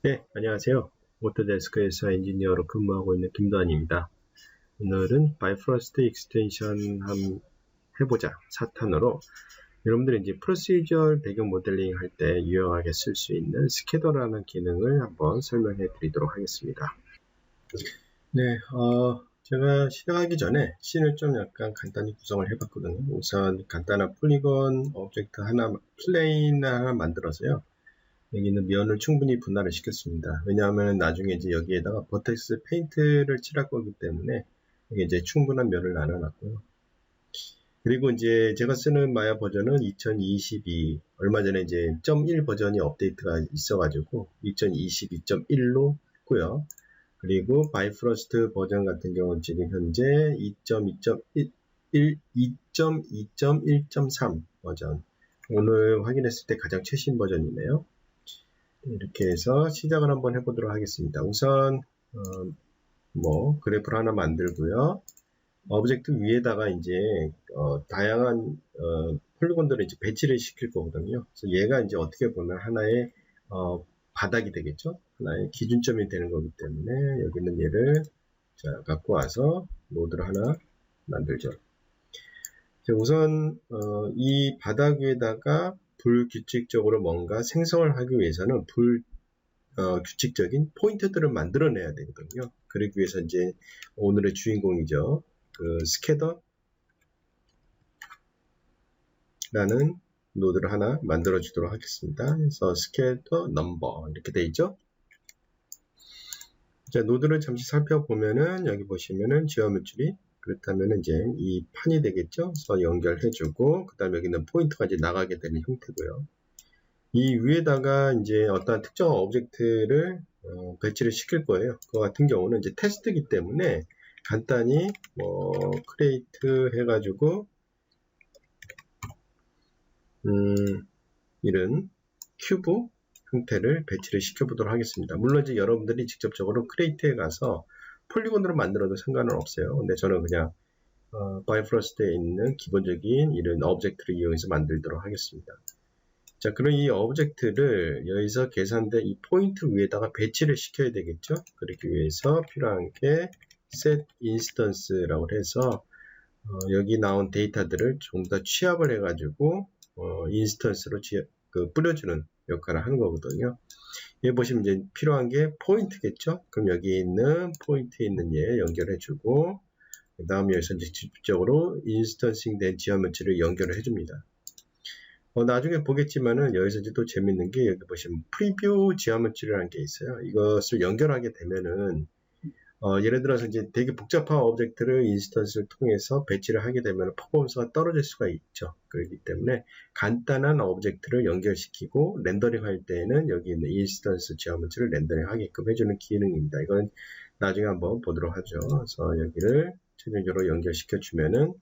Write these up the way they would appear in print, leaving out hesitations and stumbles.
네, 안녕하세요. 오토데스크에서 엔지니어로 근무하고 있는 김도환입니다. 오늘은 바이프러스트 익스텐션 해보자 4탄으로 여러분들이 이제 프로시저럴 배경 모델링 할 때 유용하게 쓸 수 있는 스캐더라는 기능을 한번 설명해 드리도록 하겠습니다. 네, 제가 시작하기 전에 씬을 좀 약간 간단히 구성을 해봤거든요. 우선 간단한 폴리곤 오브젝트 하나, 플레인 하나 만들어서요. 여기 있는 면을 충분히 분할을 시켰습니다. 왜냐하면 나중에 이제 여기에다가 버텍스 페인트를 칠할 거기 때문에 이게 이제 충분한 면을 나눠놨고요. 그리고 이제 제가 쓰는 마야 버전은 2022, 얼마 전에 이제 0.1 버전이 업데이트가 있어가지고 2022.1로 했고요. 그리고 바이프러스트 버전 같은 경우는 지금 현재 2.2.1.3 버전. 오늘 확인했을 때 가장 최신 버전이네요. 이렇게 해서 시작을 한번 해보도록 하겠습니다. 우선 그래프를 하나 만들고요. 오브젝트 위에다가 이제 다양한 폴리곤들을 이제 배치를 시킬 거거든요. 그래서 얘가 이제 어떻게 보면 하나의 바닥이 되겠죠. 하나의 기준점이 되는 거기 때문에 여기 있는 얘를 갖고 와서 노드를 하나 만들죠. 우선 이 바닥 위에다가 불규칙적으로 뭔가 생성을 하기 위해서는 규칙적인 포인트들을 만들어내야 되거든요. 그러기 위해서 이제 오늘의 주인공이죠. 그 스캐더라는 노드를 하나 만들어 주도록 하겠습니다. 그래서 스캐더 넘버 이렇게 돼 있죠. 자, 노드를 잠시 살펴보면은 여기 보시면은 지오메트리, 그렇다면 이제 이 판이 되겠죠. 그래서 연결해주고 그 다음에 여기는 포인트가 이제 나가게 되는 형태고요. 이 위에다가 이제 어떤 특정 오브젝트를 배치를 시킬 거예요. 그 같은 경우는 이제 테스트이기 때문에 간단히 크리에이트 해가지고 이런 큐브 형태를 배치를 시켜보도록 하겠습니다. 물론 이제 여러분들이 직접적으로 크리에이트에 가서 폴리곤으로 만들어도 상관은 없어요. 근데 저는 그냥 바이프러스트에 있는 기본적인 이런 오브젝트를 이용해서 만들도록 하겠습니다. 자, 그럼 이 오브젝트를 여기서 계산된 이 포인트 위에다가 배치를 시켜야 되겠죠? 그렇기 위해서 필요한 게 set instance라고 해서 여기 나온 데이터들을 좀 더 취합을 해가지고 인스턴스로 뿌려주는 역할을 하는 거거든요. 여기 보시면 이제 필요한 게 포인트겠죠? 그럼 여기 있는 포인트에 있는 얘 연결해주고 그 다음에 여기서 이제 직접적으로 인스턴싱 된 지오메트리를 연결을 해줍니다. 나중에 보겠지만은 여기서 이제 또 재밌는 게 여기 보시면 프리뷰 지오메트리라는 게 있어요. 이것을 연결하게 되면은 예를 들어서 이제 되게 복잡한 오브젝트를 인스턴스를 통해서 배치를 하게 되면 퍼포먼스가 떨어질 수가 있죠. 그렇기 때문에 간단한 오브젝트를 연결시키고 렌더링 할 때에는 여기 있는 인스턴스 지오메트리를 렌더링 하게끔 해주는 기능입니다. 이건 나중에 한번 보도록 하죠. 그래서 여기를 최종적으로 연결시켜 주면은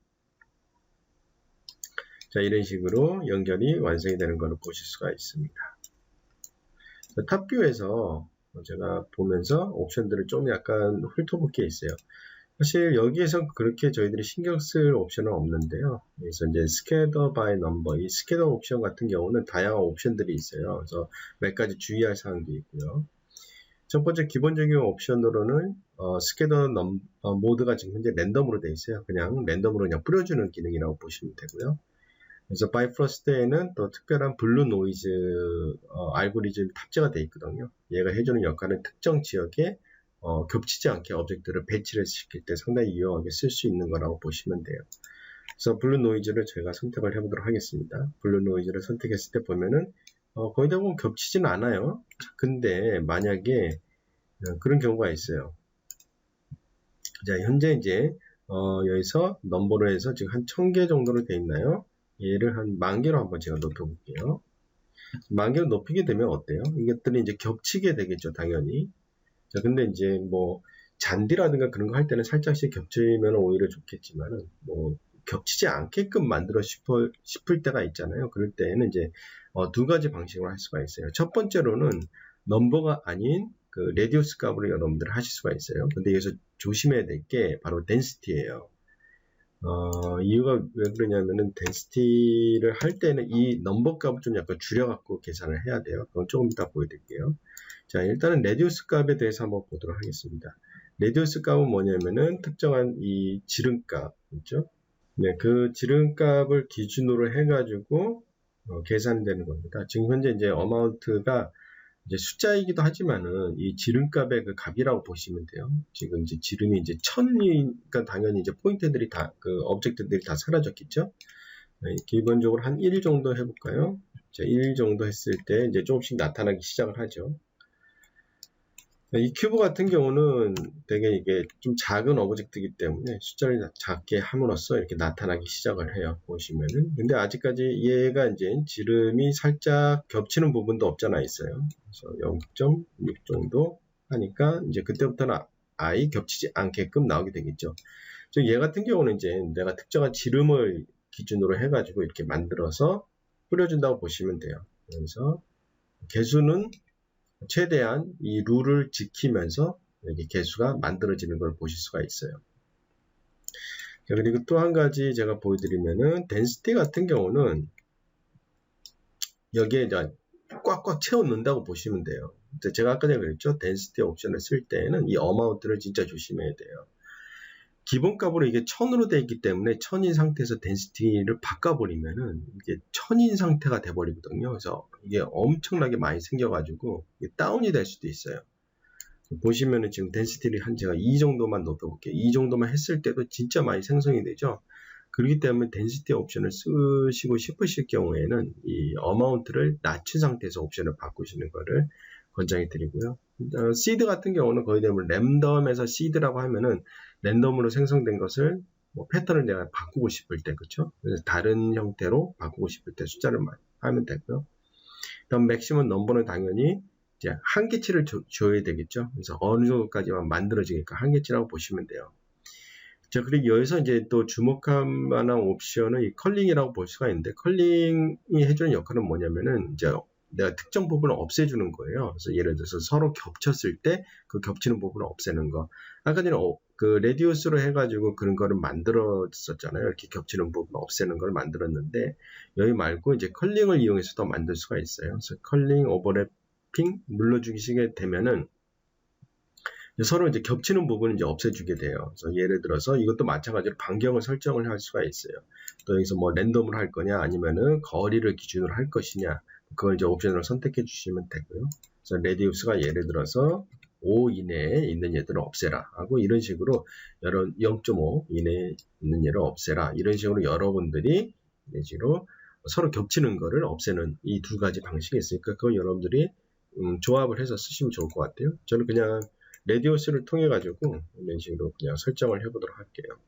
자, 이런 식으로 연결이 완성이 되는 것을 보실 수가 있습니다. 탑뷰에서 제가 보면서 옵션들을 좀 약간 훑어볼 게 있어요. 사실 여기에서 그렇게 저희들이 신경 쓸 옵션은 없는데요. 그래서 이제 스캐더 바이 넘버, 이 스캐더 옵션 같은 경우는 다양한 옵션들이 있어요. 그래서 몇 가지 주의할 사항도 있고요. 첫 번째 기본적인 옵션으로는 스캐더 모드가 지금 현재 랜덤으로 되어 있어요. 그냥 랜덤으로 그냥 뿌려주는 기능이라고 보시면 되고요. 그래서 바이프러스트에는 또 특별한 블루 노이즈 알고리즘이 탑재가 되어 있거든요. 얘가 해주는 역할은 특정 지역에 겹치지 않게 오브젝트를 배치를 시킬 때 상당히 유용하게 쓸 수 있는 거라고 보시면 돼요. 그래서 블루 노이즈를 제가 선택을 해보도록 하겠습니다. 블루 노이즈를 선택했을 때 보면은 거의 대부분 겹치지는 않아요. 근데 만약에 그런 경우가 있어요. 자, 현재 이제 여기서 넘버로 해서 지금 한 1000개 정도로 되어 있나요? 얘를 한 10,000개로 한번 제가 높여볼게요. 10,000개로 높이게 되면 어때요? 이것들이 이제 겹치게 되겠죠, 당연히. 자, 근데 이제 잔디라든가 그런 거 할 때는 살짝씩 겹치면 오히려 좋겠지만은, 겹치지 않게끔 만들어 싶을 때가 있잖아요. 그럴 때에는 이제, 두 가지 방식으로 할 수가 있어요. 첫 번째로는 넘버가 아닌 그 레디우스 값으로 여러분들 하실 수가 있어요. 근데 여기서 조심해야 될 게 바로 덴시티예요. 이유가 왜 그러냐면은 덴시티를 할 때는 이 넘버 값을 좀 약간 줄여갖고 계산을 해야 돼요. 그건 조금 이따 보여드릴게요. 자, 일단은 레디우스 값에 대해서 한번 보도록 하겠습니다. 레디우스 값은 뭐냐면은 특정한 이 지름값 있죠? 네, 그 지름값을 기준으로 해가지고 계산되는 겁니다. 지금 현재 이제 어마운트가 이제 숫자이기도 하지만은 이 지름값의 그 값이라고 보시면 돼요. 지금 이제 지름이 이제 1000이니까 당연히 이제 포인트들이 다, 그 오브젝트들이 다 사라졌겠죠? 네, 기본적으로 한 1 정도 해볼까요? 자, 1 정도 했을 때 이제 조금씩 나타나기 시작을 하죠. 이 큐브 같은 경우는 되게 이게 좀 작은 오브젝트이기 때문에 숫자를 작게 함으로써 이렇게 나타나기 시작을 해요. 보시면은. 근데 아직까지 얘가 이제 지름이 살짝 겹치는 부분도 없잖아 있어요. 그래서 0.6 정도 하니까 이제 그때부터는 아예 겹치지 않게끔 나오게 되겠죠. 얘 같은 경우는 이제 내가 특정한 지름을 기준으로 해가지고 이렇게 만들어서 뿌려준다고 보시면 돼요. 그래서 개수는 최대한 이 룰을 지키면서 여기 개수가 만들어지는 걸 보실 수가 있어요. 자, 그리고 또 한 가지 제가 보여드리면은 density 같은 경우는 여기에 이제 꽉꽉 채워 넣는다고 보시면 돼요. 제가 아까 전에 그랬죠. density 옵션을 쓸 때는 이 amount를 진짜 조심해야 돼요. 기본값으로 이게 1000으로 되어 있기 때문에 1000인 상태에서 density를 바꿔버리면은 이게 1000인 상태가 돼버리거든요. 그래서 이게 엄청나게 많이 생겨가지고 다운이 될 수도 있어요. 보시면은 지금 density를 한 제가 2 정도만 높여볼게요. 2 정도만 했을 때도 진짜 많이 생성이 되죠. 그렇기 때문에 density 옵션을 쓰시고 싶으실 경우에는 이 amount를 낮춘 상태에서 옵션을 바꾸시는 거를 권장해 드리고요. seed 같은 경우는 거의 대부분 랜덤에서 seed라고 하면은 랜덤으로 생성된 것을 뭐 패턴을 내가 바꾸고 싶을 때, 그렇죠? 그래서 다른 형태로 바꾸고 싶을 때 숫자를 하면 되고요. 그다음 맥시멈 넘버는 당연히 이제 한계치를 줘야 되겠죠. 그래서 어느 정도까지만 만들어지니까 한계치라고 보시면 돼요. 자, 그리고 여기서 이제 또 주목할 만한 옵션은 이 컬링이라고 볼 수가 있는데, 컬링이 해주는 역할은 뭐냐면은 이제 내가 특정 부분을 없애주는 거예요. 그래서 예를 들어서 서로 겹쳤을 때 그 겹치는 부분을 없애는 거. 아까 전에 그 레디우스로 해가지고 그런 거를 만들었었잖아요. 이렇게 겹치는 부분 없애는 걸 만들었는데 여기 말고 이제 컬링을 이용해서 더 만들 수가 있어요. 그래서 컬링 오버래핑 눌러주시게 되면은 서로 이제 겹치는 부분을 이제 없애주게 돼요. 그래서 예를 들어서 이것도 마찬가지로 반경을 설정을 할 수가 있어요. 또 여기서 뭐 랜덤으로 할 거냐 아니면은 거리를 기준으로 할 것이냐 그걸 이제 옵션으로 선택해 주시면 되고요. 그래서 레디우스가 예를 들어서 5 이내에 있는 얘들을 없애라 하고 이런 식으로 0.5 이내에 있는 얘를 없애라 이런 식으로 여러분들이 이런 식으로 서로 겹치는 거를 없애는 이 두 가지 방식이 있으니까 그걸 여러분들이 조합을 해서 쓰시면 좋을 것 같아요. 저는 그냥 레디우스를 통해 가지고 이런 식으로 그냥 설정을 해보도록 할게요.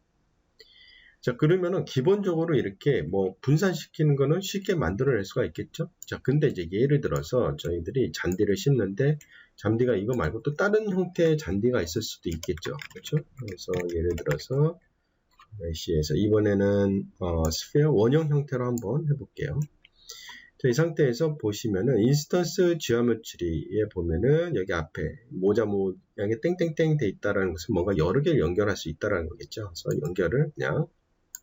자, 그러면은 기본적으로 이렇게 뭐 분산시키는 거는 쉽게 만들어낼 수가 있겠죠. 자, 근데 이제 예를 들어서 저희들이 잔디를 심는데 잔디가 이거 말고 또 다른 형태의 잔디가 있을 수도 있겠죠. 그렇죠? 그래서 예를 들어서 메시에서 이번에는 스페어 원형 형태로 한번 해볼게요. 자, 이 상태에서 보시면은 인스턴스 지오메트리에 보면은 여기 앞에 모자 모양이 땡땡땡 돼 있다라는 것은 뭔가 여러 개를 연결할 수 있다라는 거겠죠. 그래서 연결을 그냥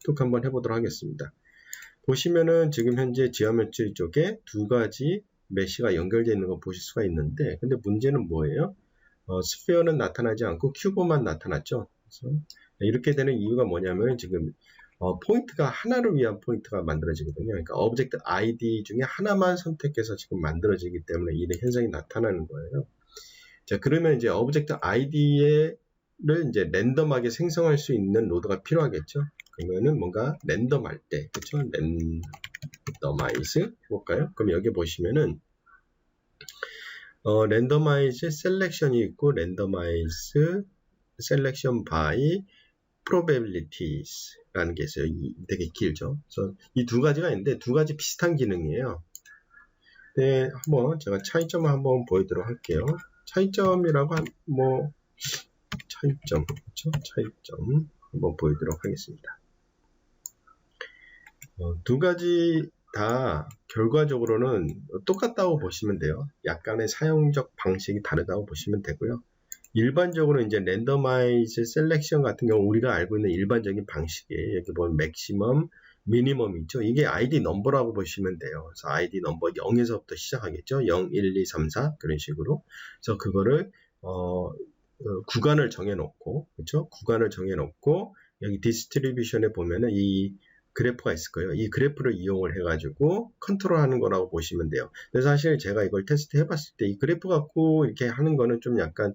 툭 한번 해보도록 하겠습니다. 보시면은 지금 현재 지오메트리 쪽에 두 가지 메시가 연결되어 있는 거 보실 수가 있는데 근데 문제는 뭐예요? 스페어는 나타나지 않고 큐브만 나타났죠. 그래서 이렇게 되는 이유가 뭐냐면 지금 포인트가 하나를 위한 포인트가 만들어지거든요. 그러니까 오브젝트 ID 중에 하나만 선택해서 지금 만들어지기 때문에 이런 현상이 나타나는 거예요. 자, 그러면 이제 오브젝트 ID를 이제 랜덤하게 생성할 수 있는 노드가 필요하겠죠. 그러면은 뭔가 랜덤할 때, 그렇죠? 랜더마이즈 해볼까요? 그럼 여기 보시면은 랜더마이즈 셀렉션이 있고 랜더마이즈 셀렉션 바이 probabilities라는 게 있어요. 되게 길죠. 그래서 이 두 가지가 있는데 두 가지 비슷한 기능이에요. 네, 한번 제가 차이점을 한번 보여드리도록 할게요. 차이점이라고 차이점, 그렇죠? 차이점 한번 보여드리도록 하겠습니다. 두 가지 다 결과적으로는 똑같다고 보시면 돼요. 약간의 사용적 방식이 다르다고 보시면 되고요. 일반적으로 이제 랜더마이즈 셀렉션 같은 경우 우리가 알고 있는 일반적인 방식이에요. 여기 보면 맥시멈, 미니멈이 있죠. 이게 ID 넘버라고 보시면 돼요. 그래서 ID 넘버 0에서부터 시작하겠죠. 0, 1, 2, 3, 4 그런 식으로. 그래서 그거를 구간을 정해놓고, 그렇죠? 구간을 정해놓고 여기 디스트리뷰션에 보면은 이 그래프가 있을 거예요. 이 그래프를 이용을 해가지고 컨트롤하는 거라고 보시면 돼요. 근데 사실 제가 이걸 테스트 해봤을 때 이 그래프 갖고 이렇게 하는 거는 좀 약간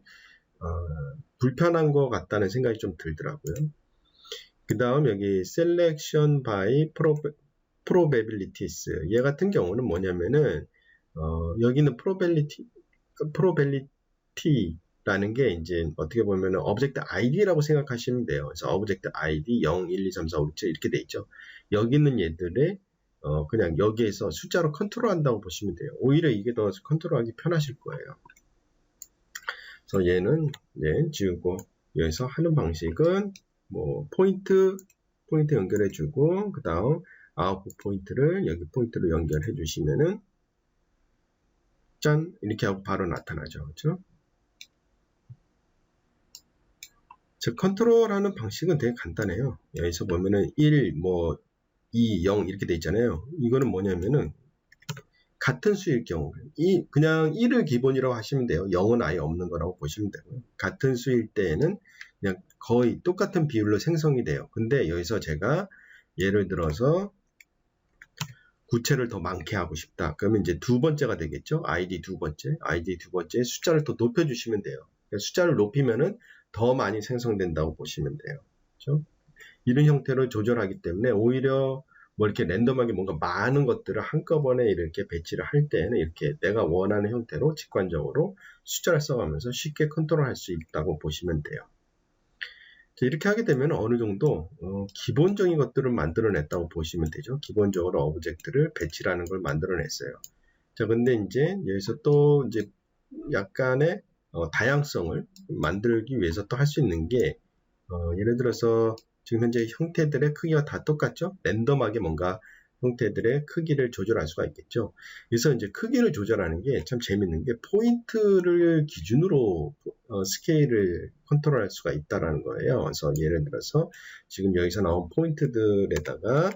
불편한 것 같다는 생각이 좀 들더라고요. 그 다음 여기 Selection by Probabilities 얘 같은 경우는 뭐냐면은 여기는 probability라는 게 이제 어떻게 보면은 object id라고 생각하시면 돼요. 그래서 object id 0, 1, 2, 3, 4, 5, 6, 7 이렇게 돼 있죠. 여기 있는 얘들을 그냥 여기에서 숫자로 컨트롤한다고 보시면 돼요. 오히려 이게 더 컨트롤하기 편하실 거예요. 그래서 얘는 지우고 여기서 하는 방식은 뭐 포인트 연결해주고 그 다음 아웃풋 포인트를 여기 포인트로 연결해 주시면은 짠 이렇게 하고 바로 나타나죠. 그렇죠? 즉 컨트롤하는 방식은 되게 간단해요. 여기서 보면은 1, 뭐 2, 0 이렇게 돼 있잖아요. 이거는 뭐냐면은 같은 수일 경우 그냥 1을 기본이라고 하시면 돼요. 0은 아예 없는 거라고 보시면 되고요. 같은 수일 때에는 그냥 거의 똑같은 비율로 생성이 돼요. 근데 여기서 제가 예를 들어서 구체를 더 많게 하고 싶다. 그러면 이제 두 번째가 되겠죠. ID 두 번째 숫자를 더 높여주시면 돼요. 그러니까 숫자를 높이면은 더 많이 생성된다고 보시면 돼요. 그렇죠? 이런 형태로 조절하기 때문에 오히려 뭐 이렇게 랜덤하게 뭔가 많은 것들을 한꺼번에 이렇게 배치를 할 때는 이렇게 내가 원하는 형태로 직관적으로 숫자를 써가면서 쉽게 컨트롤할 수 있다고 보시면 돼요. 이렇게 하게 되면 어느 정도 기본적인 것들을 만들어냈다고 보시면 되죠. 기본적으로 오브젝트를 배치라는 걸 만들어냈어요. 자, 근데 이제 여기서 또 이제 약간의 다양성을 만들기 위해서 또 할 수 있는 게 예를 들어서 지금 현재 형태들의 크기가 다 똑같죠? 랜덤하게 뭔가 형태들의 크기를 조절할 수가 있겠죠. 그래서 이제 크기를 조절하는 게 참 재밌는 게 포인트를 기준으로 스케일을 컨트롤할 수가 있다라는 거예요. 그래서 예를 들어서 지금 여기서 나온 포인트들에다가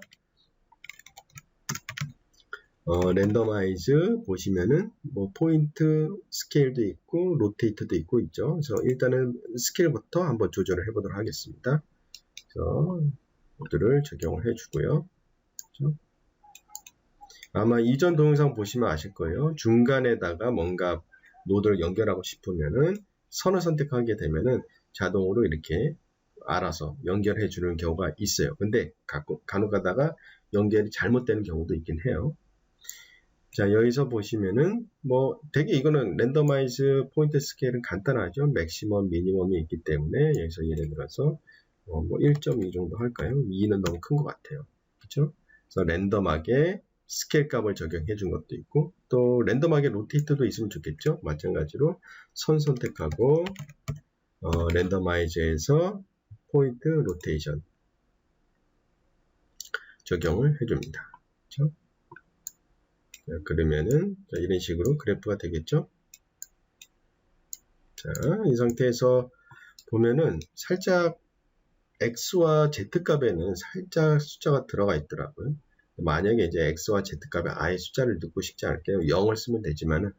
랜더마이즈 보시면은 뭐 포인트 스케일도 있고 로테이트도 있고 있죠. 그래서 일단은 스케일부터 한번 조절을 해보도록 하겠습니다. 그래서 모드를 적용을 해주고요. 그렇죠? 아마 이전 동영상 보시면 아실 거예요. 중간에다가 뭔가 노드를 연결하고 싶으면은 선을 선택하게 되면은 자동으로 이렇게 알아서 연결해 주는 경우가 있어요. 근데 간혹 가다가 연결이 잘못되는 경우도 있긴 해요. 자, 여기서 보시면은 뭐 되게 이거는 랜더마이즈 포인트 스케일은 간단하죠. 맥시멈, 미니멈이 있기 때문에 여기서 예를 들어서 뭐 1.2 정도 할까요? 2는 너무 큰 것 같아요. 그렇죠? 그래서 랜덤하게 스케일 값을 적용해 준 것도 있고 또 랜덤하게 로테이트도 있으면 좋겠죠. 마찬가지로 선 선택하고 랜더마이즈에서 포인트 로테이션 적용을 해줍니다. 그렇죠? 자, 그러면은 이런 식으로 그래프가 되겠죠. 자, 이 상태에서 보면은 살짝 x와 z 값에는 살짝 숫자가 들어가 있더라고요. 만약에 이제 x와 z 값에 아예 숫자를 넣고 싶지 않을게요. 0을 쓰면 되지만은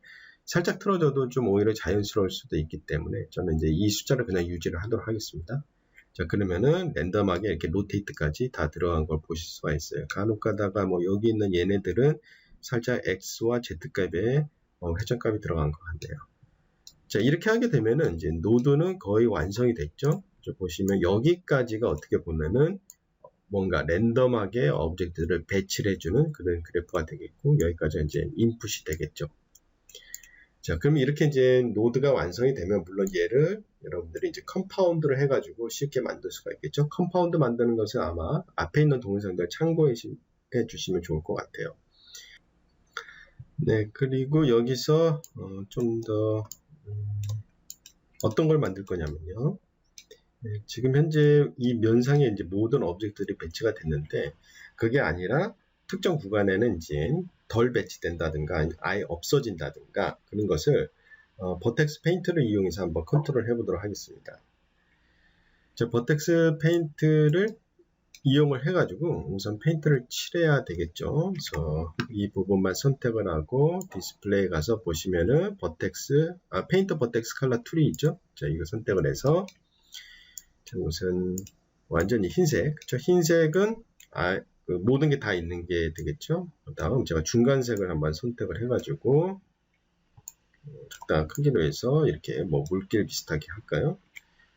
살짝 틀어져도 좀 오히려 자연스러울 수도 있기 때문에 저는 이제 이 숫자를 그냥 유지를 하도록 하겠습니다. 자, 그러면은 랜덤하게 이렇게 로테이트까지 다 들어간 걸 보실 수가 있어요. 간혹 가다가 뭐 여기 있는 얘네들은 살짝 x와 z 값에 회전값이 들어간 것 같네요. 자, 이렇게 하게 되면은 이제 노드는 거의 완성이 됐죠. 보시면 여기까지가 어떻게 보면은 뭔가 랜덤하게 오브젝트를 배치를 해주는 그런 그래프가 되겠고 여기까지 이제 인풋이 되겠죠. 자, 그럼 이렇게 이제 노드가 완성이 되면 물론 얘를 여러분들이 이제 컴파운드를 해가지고 쉽게 만들 수가 있겠죠. 컴파운드 만드는 것은 아마 앞에 있는 동영상들 참고해 주시면 좋을 것 같아요. 네, 그리고 여기서 좀 더 어떤 걸 만들 거냐면요. 네, 지금 현재 이 면상에 이제 모든 오브젝트들이 배치가 됐는데 그게 아니라 특정 구간에는 이제 덜 배치된다든가 아예 없어진다든가 그런 것을 버텍스 페인트를 이용해서 한번 컨트롤 해보도록 하겠습니다. 자, 버텍스 페인트를 이용을 해가지고 우선 페인트를 칠해야 되겠죠. 그래서 이 부분만 선택을 하고 디스플레이에 가서 보시면은 페인트 버텍스 컬러 툴이 있죠. 자, 이거 선택을 해서 우선 완전히 흰색, 그쵸? 흰색은 그 모든 게 다 있는 게 되겠죠. 그 다음 제가 중간색을 한번 선택을 해가지고 적당한 크기로 해서 이렇게 뭐 물길 비슷하게 할까요?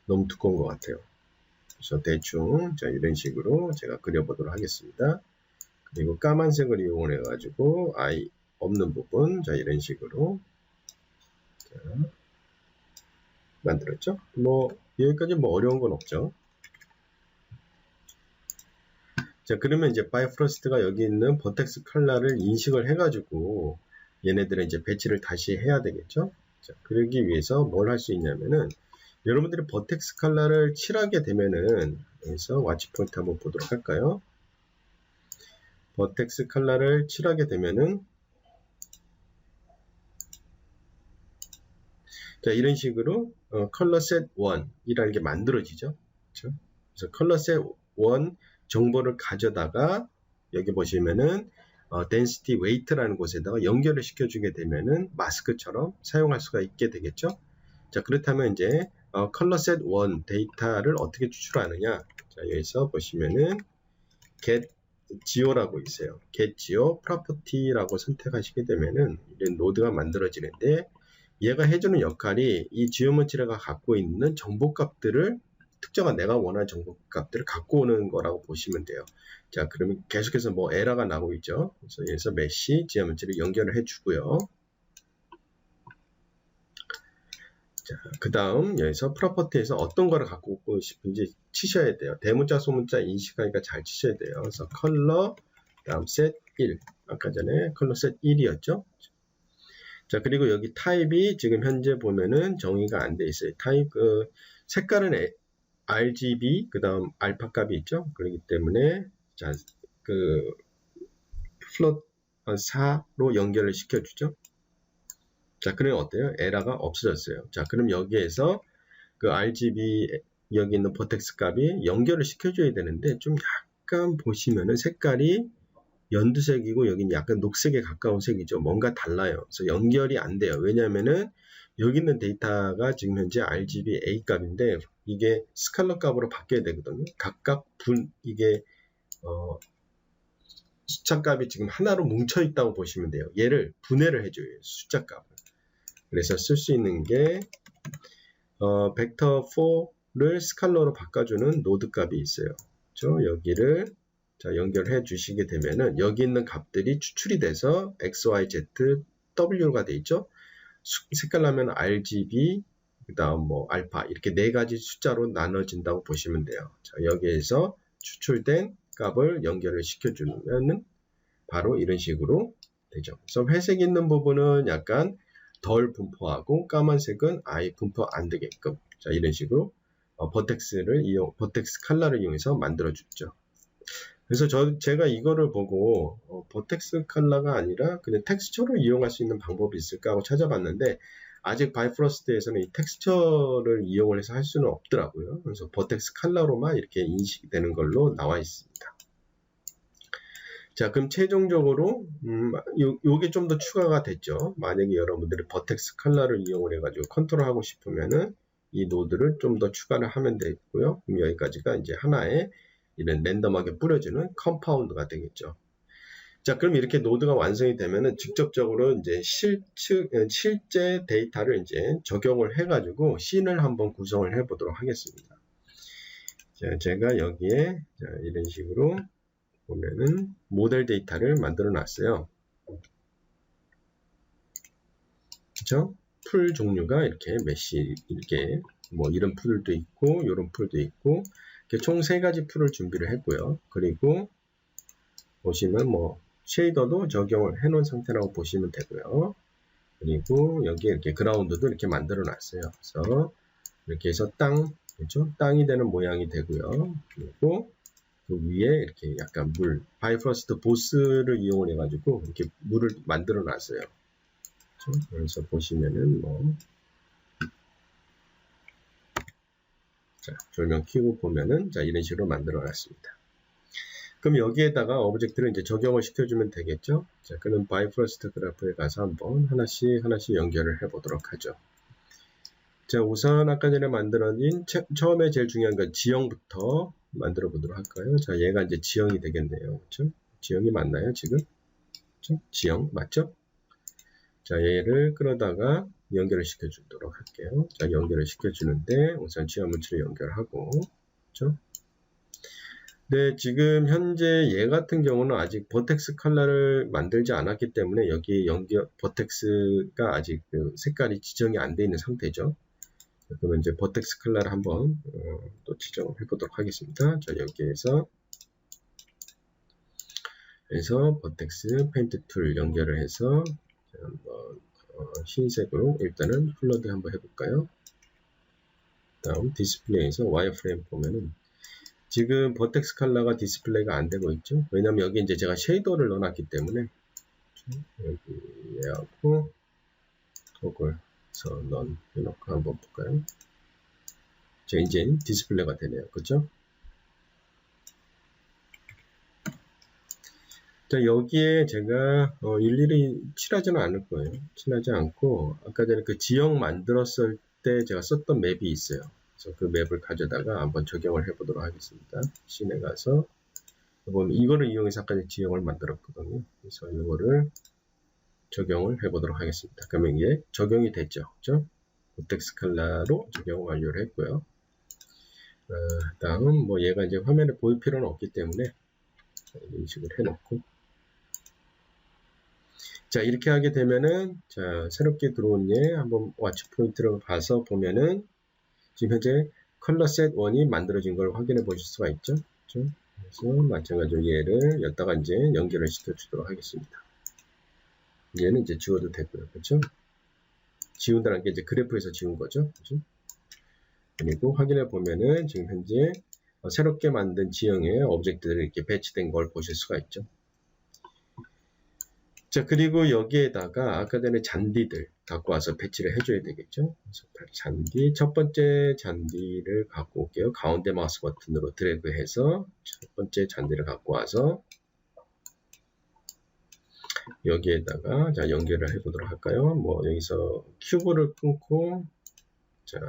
너무 두꺼운 것 같아요. 그래서 대충 자 이런 식으로 제가 그려보도록 하겠습니다. 그리고 까만색을 이용을 해가지고 아이 없는 부분 자 이런 식으로 자, 만들었죠. 뭐 여기까지 뭐 어려운 건 없죠. 자 그러면 이제 바이프로스트가 여기 있는 버텍스 컬러를 인식을 해가지고 얘네들은 이제 배치를 다시 해야 되겠죠. 자 그러기 위해서 뭘 할 수 있냐면은 여러분들이 버텍스 컬러를 칠하게 되면은 여기서 와치 포인트 한번 보도록 할까요? 버텍스 컬러를 칠하게 되면은 자 이런 식으로 컬러 셋 1이라는 게 만들어지죠. 그렇죠? 그래서 컬러 셋 1 정보를 가져다가 여기 보시면은 density weight라는 곳에다가 연결을 시켜주게 되면은 마스크처럼 사용할 수가 있게 되겠죠. 자 그렇다면 이제 컬러 셋 1 데이터를 어떻게 추출하느냐. 자 여기서 보시면은 get geo라고 있어요. get geo property라고 선택하시게 되면은 이런 노드가 만들어지는데 얘가 해주는 역할이 이 지오메트리가 갖고 있는 정보값들을 특정한 내가 원하는 정보값들을 갖고 오는 거라고 보시면 돼요. 자, 그러면 계속해서 뭐 에러가 나오고 있죠. 그래서 여기서 메시 지오메트리를 연결을 해주고요. 자, 그 다음 여기서 프로퍼티에서 어떤 거를 갖고 오고 싶은지 치셔야 돼요. 대문자 소문자 인식하니까 잘 치셔야 돼요. 그래서 컬러 다음 셋 1 아까 전에 컬러 셋 1이었죠. 자 그리고 여기 타입이 지금 현재 보면은 정의가 안 돼 있어요. 타입 색깔은 RGB 그 다음 알파 값이 있죠. 그렇기 때문에 자 플롯 4로 연결을 시켜주죠. 자 그러면 어때요? 에러가 없어졌어요. 자 그럼 여기에서 그 RGB 여기 있는 버텍스 값이 연결을 시켜줘야 되는데 좀 약간 보시면은 색깔이 연두색이고 여기는 약간 녹색에 가까운 색이죠. 뭔가 달라요. 그래서 연결이 안 돼요. 왜냐하면은 여기 있는 데이터가 지금 현재 RGB A 값인데 이게 스칼러 값으로 바뀌어야 되거든요. 각각 이게 숫자 값이 지금 하나로 뭉쳐 있다고 보시면 돼요. 얘를 분해를 해줘요. 숫자 값을. 그래서 쓸 수 있는 게 벡터 4를 스칼러로 바꿔주는 노드 값이 있어요. 그렇죠? 여기를 자, 연결해 주시게 되면은 여기 있는 값들이 추출이 돼서 X, Y, Z, W가 돼 있죠. 색깔 나면 RGB, 그 다음 뭐 알파 이렇게 네 가지 숫자로 나눠진다고 보시면 돼요. 자, 여기에서 추출된 값을 연결을 시켜주면은 바로 이런 식으로 되죠. 그래서 회색 있는 부분은 약간 덜 분포하고 까만색은 아예 분포 안 되게끔 자, 이런 식으로 버텍스 컬러를 이용해서 만들어 줬죠. 그래서 제가 이거를 보고 버텍스 컬러가 아니라 그냥 텍스처로 이용할 수 있는 방법이 있을까 하고 찾아봤는데 아직 바이프로스트에서는 이 텍스처를 이용을 해서 할 수는 없더라고요. 그래서 버텍스 컬러로만 이렇게 인식되는 걸로 나와 있습니다. 자 그럼 최종적으로 요게 좀 더 추가가 됐죠. 만약에 여러분들이 버텍스 컬러를 이용을 해가지고 컨트롤하고 싶으면은 이 노드를 좀 더 추가를 하면 되고요. 그럼 여기까지가 이제 하나의 이런 랜덤하게 뿌려주는 컴파운드가 되겠죠. 자, 그럼 이렇게 노드가 완성이 되면은 직접적으로 이제 실제 데이터를 이제 적용을 해가지고 씬을 한번 구성을 해보도록 하겠습니다. 자, 제가 여기에 자, 이런 식으로 보면은 모델 데이터를 만들어 놨어요. 그쵸? 풀 종류가 이렇게 메시 이렇게 뭐 이런 풀도 있고 이런 풀도 있고 총 3가지 풀을 준비를 했고요. 그리고 보시면 뭐 쉐이더도 적용을 해 놓은 상태라고 보시면 되고요. 그리고 여기에 이렇게 그라운드도 이렇게 만들어 놨어요. 그래서 이렇게 해서 그렇죠? 땅이 되는 모양이 되고요. 그리고 그 위에 이렇게 약간 바이프로스트 보스를 이용을 해가지고 이렇게 물을 만들어 놨어요. 그렇죠? 그래서 보시면은 뭐 자, 조명 켜고 보면은 자 이런 식으로 만들어 놨습니다. 그럼 여기에다가 오브젝트를 이제 적용을 시켜주면 되겠죠. 자, 그럼 바이퍼스트 그래프에 가서 한번 하나씩 연결을 해보도록 하죠. 자, 우선 아까 전에 만들어진 처음에 제일 중요한 건 지형부터 만들어 보도록 할까요? 자, 얘가 이제 지형이 되겠네요. 그렇죠? 지형이 맞나요, 지금? 그렇죠? 지형 맞죠? 자, 얘를 끌어다가 연결을 시켜주도록 할게요. 자, 연결을 시켜주는데 우선 지형 물질을 연결하고, 그렇죠? 네, 지금 현재 얘 같은 경우는 아직 버텍스 컬러를 만들지 않았기 때문에 여기 버텍스가 아직 그 색깔이 지정이 안 돼 있는 상태죠. 그러면 이제 버텍스 컬러를 한번 또 지정을 해보도록 하겠습니다. 자, 여기에서 버텍스 페인트 툴 연결을 해서 한번 흰색으로 일단은 플러드 한번 해볼까요? 다음 디스플레이에서 와이어프레임 보면은 지금 버텍스 컬러가 디스플레이가 안 되고 있죠. 왜냐면 여기 이제 제가 쉐이더를 넣어놨기 때문에 여기 얘하고 토글에서 넌 해놓고 한번 볼까요? 자, 이제 디스플레이가 되네요. 그죠? 자, 여기에 제가 일일이 칠하지는 않을 거예요. 칠하지 않고 아까 전에 그 지형 만들었을 때 제가 썼던 맵이 있어요. 그래서 그 맵을 가져다가 한번 적용을 해보도록 하겠습니다. 씬에 가서 보면 이거를 이용해서 아까 지형을 만들었거든요. 그래서 이거를 적용을 해보도록 하겠습니다. 그러면 이게 적용이 됐죠. 그죠? 버텍스 컬러로 적용 완료를 했고요. 다음 뭐 얘가 이제 화면에 보일 필요는 없기 때문에 인식을 해놓고 자, 이렇게 하게 되면은 자, 새롭게 들어온 얘 한번 와치 포인트를 봐서 보면은 지금 현재 컬러 셋 1이 만들어진 걸 확인해 보실 수가 있죠. 그렇죠? 그래서 마찬가지로 얘를 여기다가 이제 연결을 시켜 주도록 하겠습니다. 얘는 이제 지워도 되고요. 그렇죠? 지운다는 게 이제 그래프에서 지운 거죠. 그렇죠? 그리고 확인해 보면은 지금 현재 새롭게 만든 지형의 오브젝트들이 이렇게 배치된 걸 보실 수가 있죠. 자, 그리고 여기에다가 아까 전에 잔디들 갖고 와서 배치를 해줘야 되겠죠. 그래서 잔디, 첫 번째 잔디를 갖고 올게요. 가운데 마우스 버튼으로 드래그해서 첫 번째 잔디를 갖고 와서 여기에다가 자, 연결을 해보도록 할까요? 뭐 여기서 큐브를 끊고 자,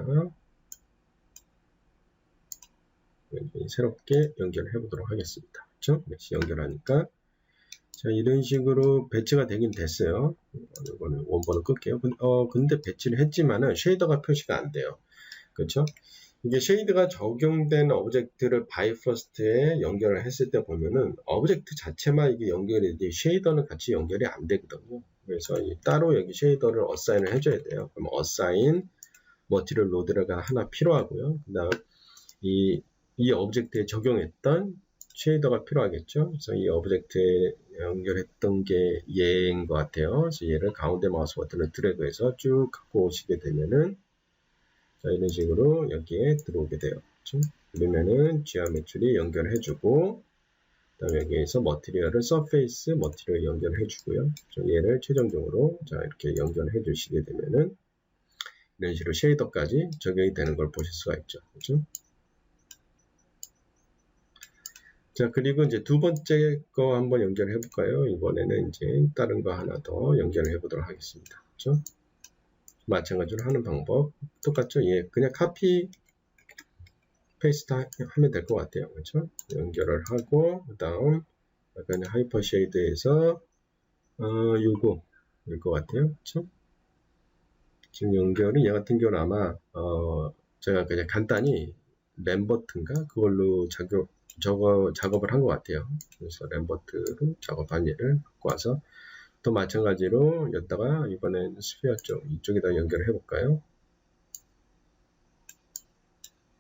여기 새롭게 연결을 해보도록 하겠습니다. 그렇죠? 다시 연결하니까 자, 이런 식으로 배치가 되긴 됐어요. 이거는 원본을 끌게요. 근데 배치를 했지만은 쉐이더가 표시가 안 돼요. 그렇죠? 이게 쉐이드가 적용된 오브젝트를 바이퍼스트에 연결을 했을 때 보면은 오브젝트 자체만 이게 연결이 되지 쉐이더는 같이 연결이 안 되거든요. 그래서 따로 여기 쉐이더를 어사인을 해줘야 돼요. 그럼 어사인 머티리얼 로드가 하나 필요하고요. 그 다음 이 오브젝트에 적용했던 쉐이더가 필요하겠죠. 그래서 이 오브젝트에 연결했던 게 얘인 것 같아요. 그래서 얘를 가운데 마우스 버튼을 드래그해서 쭉 갖고 오시게 되면은 자, 이런 식으로 여기에 들어오게 돼요. 그렇죠? 그러면은 지오메트리 연결해주고 그다음에 여기에서 머티리얼을 서페이스 머티리얼 연결해주고요. 얘를 최종적으로 자 이렇게 연결해주시게 되면은 이런 식으로 쉐이더까지 적용이 되는 걸 보실 수가 있죠. 그렇죠? 자, 그리고 이제 두 번째 거 한번 연결해 볼까요? 이번에는 이제 다른 거 하나 더 연결해 보도록 하겠습니다. 그렇죠? 마찬가지로 하는 방법 똑같죠? 예, 그냥 카피 페이스트 하면 될 것 같아요. 그렇죠? 연결을 하고 그다음 약간 하이퍼 쉐이드에서 요거일 것 같아요. 그렇죠? 지금 연결은 얘 같은 경우는 아마 제가 그냥 간단히 램버트인가 그걸로 작업을 한 것 같아요. 그래서 램버트로 작업한 예를 갖고 와서 또 마찬가지로 여기다가 이번엔 스피어 쪽 이쪽에다 연결을 해볼까요?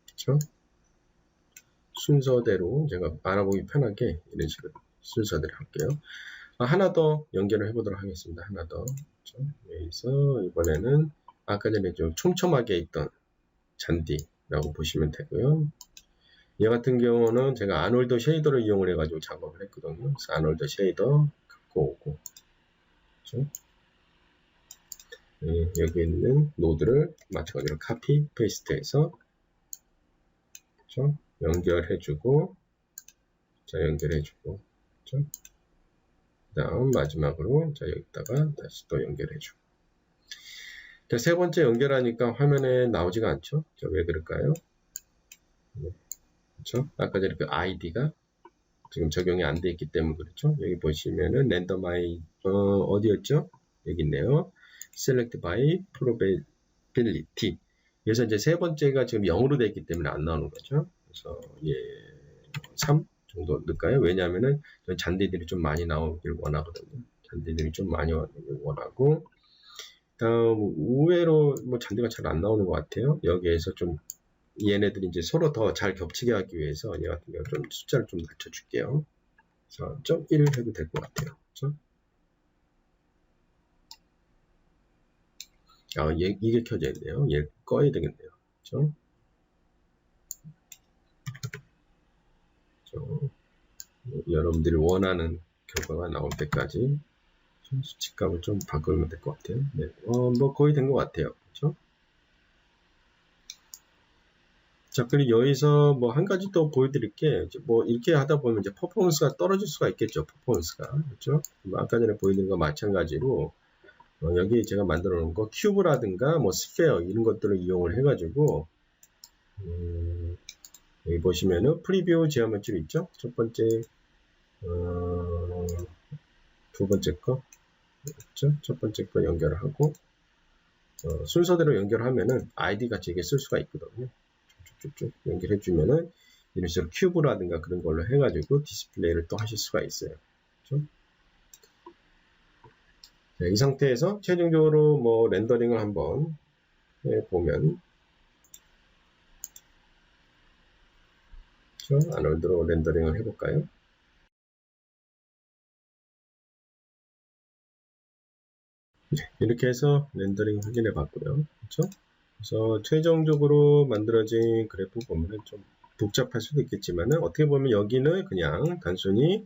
그렇죠? 순서대로 제가 알아보기 편하게 이런 식으로 순서대로 할게요. 하나 더 연결을 해보도록 하겠습니다. 하나 더. 그렇죠? 여기서 이번에는 아까 전에 좀 촘촘하게 있던 잔디라고 보시면 되고요. 얘 같은 경우는 제가 아놀드 쉐이더를 이용을 해가지고 작업을 했거든요. 그래서 아놀드 쉐이더 갖고 오고, 그렇죠? 여기 있는 노드를 마찬가지로 카피, 페이스트해서 그렇죠? 연결해주고, 자, 연결해주고, 그렇죠? 그 다음 마지막으로 자, 여기다가 다시 또 연결해주고. 자, 세 번째 연결하니까 화면에 나오지가 않죠? 자, 왜 그럴까요? 그렇죠? 아까 전에 그 아이디가 지금 적용이 안 돼 있기 때문에 그렇죠? 여기 보시면은 랜덤아이 어디였죠? 여기 있네요. select by probability. 그래서 이제 세 번째가 지금 0으로 돼 있기 때문에 안 나오는 거죠. 그래서 예, 3 정도 넣을까요? 왜냐하면은 잔디들이 좀 많이 나오길 원하거든요. 잔디들이 좀 많이 나오길 원하고, 다음 의외로 뭐 잔디가 잘 안 나오는 것 같아요. 여기에서 좀 얘네들이 이제 서로 더 잘 겹치게 하기 위해서 얘 같은 경우 좀 숫자를 좀 낮춰줄게요. 자, 0.1 해도 될 것 같아요. 그렇죠? 아, 이게 켜져 있네요. 얘 꺼야 되겠네요. 그렇죠? 여러분들이 원하는 결과가 나올 때까지 수치값을 좀 바꾸면 될 것 같아요. 네, 뭐 거의 된 것 같아요. 그렇죠? 자, 그리고 여기서 뭐 한 가지 또 보여드릴게, 뭐 이렇게 하다 보면 이제 퍼포먼스가 떨어질 수가 있겠죠. 퍼포먼스가. 그렇죠? 뭐 아까 전에 보여드린 거 마찬가지로 여기 제가 만들어 놓은 거 큐브라든가 뭐 스페어 이런 것들을 이용을 해가지고 여기 보시면은 프리뷰 지오메트리 있죠? 첫 번째 두 번째 거 있죠? 첫 번째 거 연결을 하고 순서대로 연결하면은 아이디 같이 이게 쓸 수가 있거든요. 쭉쭉쭉 연결해 주면은 이런 식으로 큐브라든가 그런 걸로 해가지고 디스플레이를 또 하실 수가 있어요. 그렇죠? 자, 이 상태에서 최종적으로 뭐 렌더링을 한번 해보면 그렇죠? 아놀드로 렌더링을 해볼까요? 네, 이렇게 해서 렌더링 확인해 봤고요. 그렇죠? 그래서 최종적으로 만들어진 그래프 보면은 좀 복잡할 수도 있겠지만은 어떻게 보면 여기는 그냥 단순히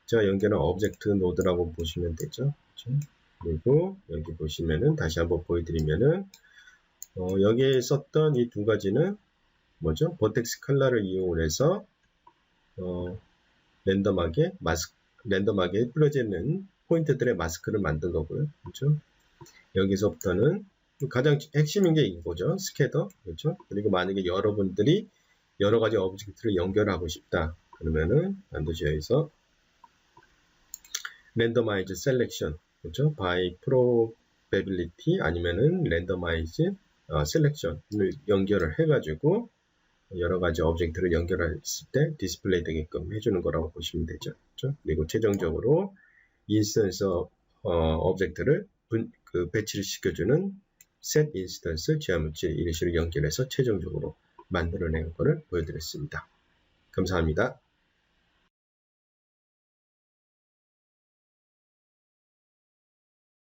제가 연결한 오브젝트 노드라고 보시면 되죠. 그렇죠? 그리고 여기 보시면은 다시 한번 보여드리면은 여기에 썼던 이 두 가지는 뭐죠? 버텍스 컬러를 이용해서 랜덤하게 뿌려지는 포인트들의 마스크를 만든 거고요. 그렇죠? 여기서부터는 가장 핵심인 게 이거죠. 스캐터. 그렇죠? 그리고 만약에 여러분들이 여러 가지 오브젝트를 연결하고 싶다. 그러면은 반드시 여기서 랜더마이즈 셀렉션, 그렇죠? by probability 아니면은 랜더마이즈 셀렉션을 연결을 해가지고 여러 가지 오브젝트를 연결했을 때 디스플레이 되게끔 해주는 거라고 보시면 되죠. 그렇죠? 그리고 최종적으로 인스턴스 오브젝트를 배치를 시켜주는 set instance geometry 이런 식으로 연결해서 최종적으로 만들어낸 거를 보여드렸습니다. 감사합니다.